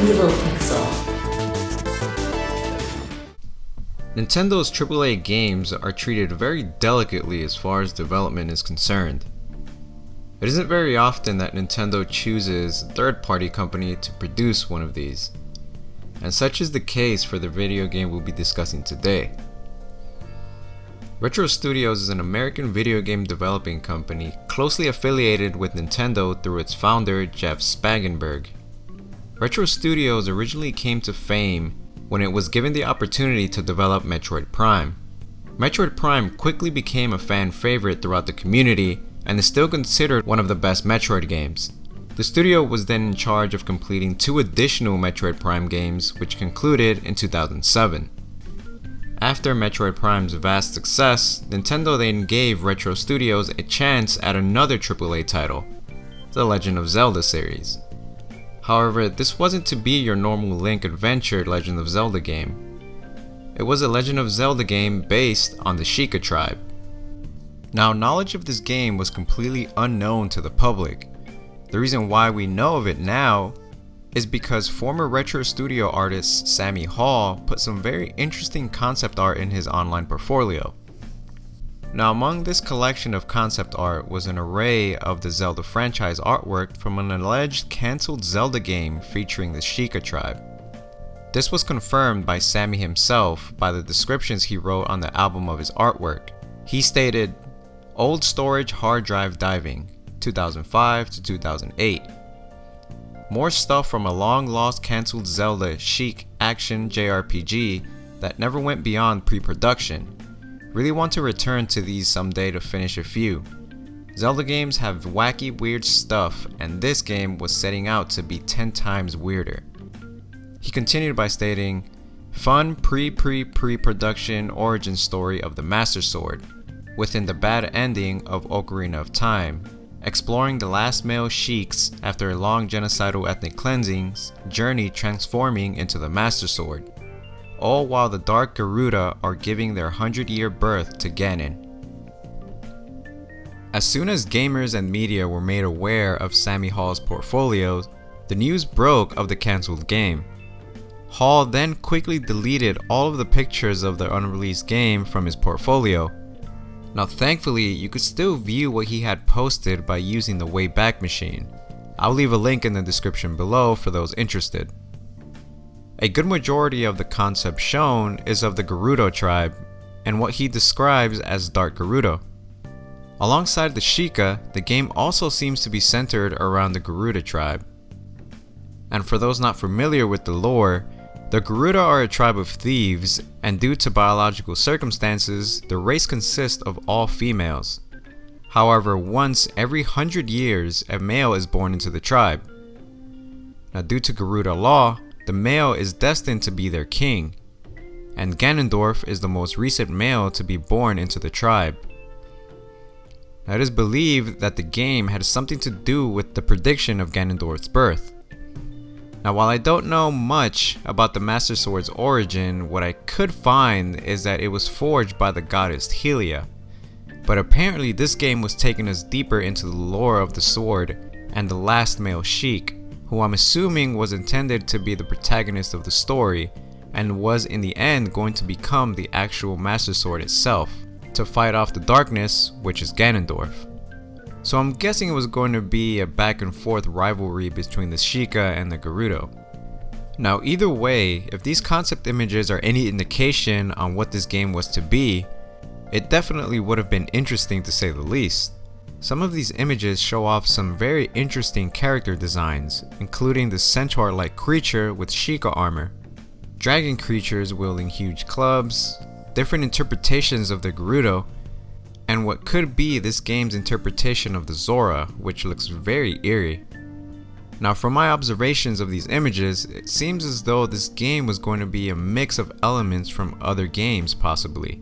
Evil Pixel. Nintendo's AAA games are treated very delicately as far as development is concerned. It isn't very often that Nintendo chooses a third-party company to produce one of these, and such is the case for the video game we'll be discussing today. Retro Studios is an American video game developing company closely affiliated with Nintendo through its founder, Jeff Spagenberg. Retro Studios originally came to fame when it was given the opportunity to develop Metroid Prime. Metroid Prime quickly became a fan favorite throughout the community and is still considered one of the best Metroid games. The studio was then in charge of completing 2 additional Metroid Prime games, which concluded in 2007. After Metroid Prime's vast success, Nintendo then gave Retro Studios a chance at another AAA title, the Legend of Zelda series. However, this wasn't to be your normal Link Adventure Legend of Zelda game. It was a Legend of Zelda game based on the Sheikah tribe. Now, knowledge of this game was completely unknown to the public. The reason why we know of it now is because former Retro Studio artist Sammy Hall put some very interesting concept art in his online portfolio. Now, among this collection of concept art was an array of the Zelda franchise artwork from an alleged cancelled Zelda game featuring the Sheikah tribe. This was confirmed by Sammy himself by the descriptions he wrote on the album of his artwork. He stated, "Old storage hard drive diving, 2005 to 2008. More stuff from a long-lost cancelled Zelda chic action JRPG that never went beyond pre-production. Really want to return to these someday to finish a few. Zelda games have wacky weird stuff, and this game was setting out to be 10 times weirder." He continued by stating, "Fun pre-production origin story of the Master Sword, within the bad ending of Ocarina of Time, exploring the last male sheiks after a long genocidal ethnic cleansing's journey transforming into the Master Sword, all while the Dark Garuda are giving their 100-year birth to Ganon." As soon as gamers and media were made aware of Sammy Hall's portfolio, the news broke of the cancelled game. Hall then quickly deleted all of the pictures of the unreleased game from his portfolio. Now, thankfully, you could still view what he had posted by using the Wayback Machine. I'll leave a link in the description below for those interested. A good majority of the concept shown is of the Garuda Tribe and what he describes as Dark Garuda. Alongside the Sheikah, the game also seems to be centered around the Garuda Tribe. And for those not familiar with the lore, the Garuda are a tribe of thieves, and due to biological circumstances, the race consists of all females. However, once every 100 years, a male is born into the tribe. Now, due to Garuda law, the male is destined to be their king, and Ganondorf is the most recent male to be born into the tribe. Now, it is believed that the game had something to do with the prediction of Ganondorf's birth. Now, while I don't know much about the Master Sword's origin, what I could find is that it was forged by the goddess Helia. But apparently this game was taking us deeper into the lore of the sword and the last male sheik, who I'm assuming was intended to be the protagonist of the story and was in the end going to become the actual Master Sword itself, to fight off the darkness, which is Ganondorf. So I'm guessing it was going to be a back and forth rivalry between the Sheikah and the Garuda. Now, either way, if these concept images are any indication on what this game was to be, it definitely would have been interesting to say the least. Some of these images show off some very interesting character designs, including the centaur-like creature with Sheikah armor, dragon creatures wielding huge clubs, different interpretations of the Garuda, and what could be this game's interpretation of the Zora, which looks very eerie. Now, from my observations of these images, it seems as though this game was going to be a mix of elements from other games possibly.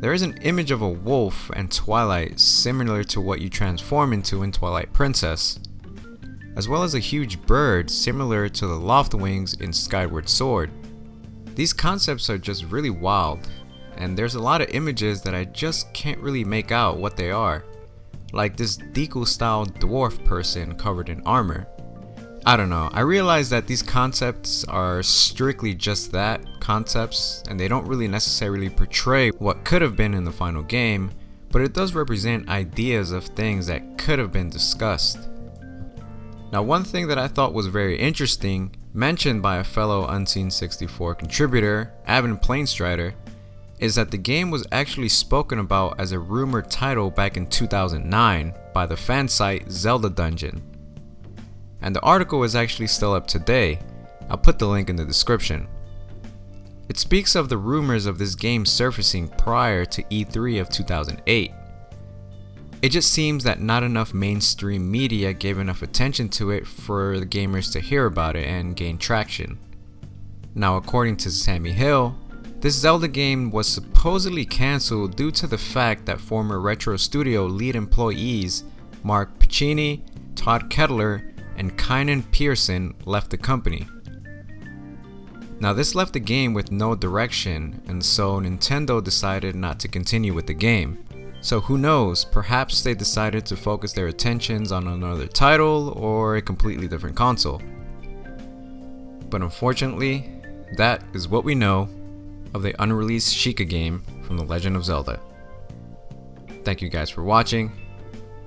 There is an image of a wolf and Twilight similar to what you transform into in Twilight Princess, as well as a huge bird similar to the Loft Wings in Skyward Sword. These concepts are just really wild, and there's a lot of images that I just can't really make out what they are, like this Deku style dwarf person covered in armor. I don't know, I realize that these concepts are strictly just that, concepts, and they don't really necessarily portray what could have been in the final game, but it does represent ideas of things that could have been discussed. Now, one thing that I thought was very interesting, mentioned by a fellow Unseen64 contributor, Avin Planestrider, is that the game was actually spoken about as a rumored title back in 2009 by the fan site Zelda Dungeon. And the article is actually still up today. I'll put the link in the description. It speaks of the rumors of this game surfacing prior to E3 of 2008. It just seems that not enough mainstream media gave enough attention to it for the gamers to hear about it and gain traction. Now, according to Sammy Hill, this Zelda game was supposedly cancelled due to the fact that former Retro Studio lead employees Mark Pacini, Todd Kettler, and Kynan Pearson left the company. Now, this left the game with no direction, and so Nintendo decided not to continue with the game. So who knows, perhaps they decided to focus their attentions on another title or a completely different console. But unfortunately, that is what we know of the unreleased Sheikah game from The Legend of Zelda. Thank you guys for watching.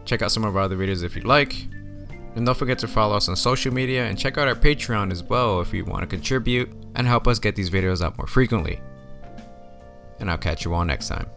Check out some of our other videos if you'd like. And don't forget to follow us on social media and check out our Patreon as well if you want to contribute and help us get these videos out more frequently. And I'll catch you all next time.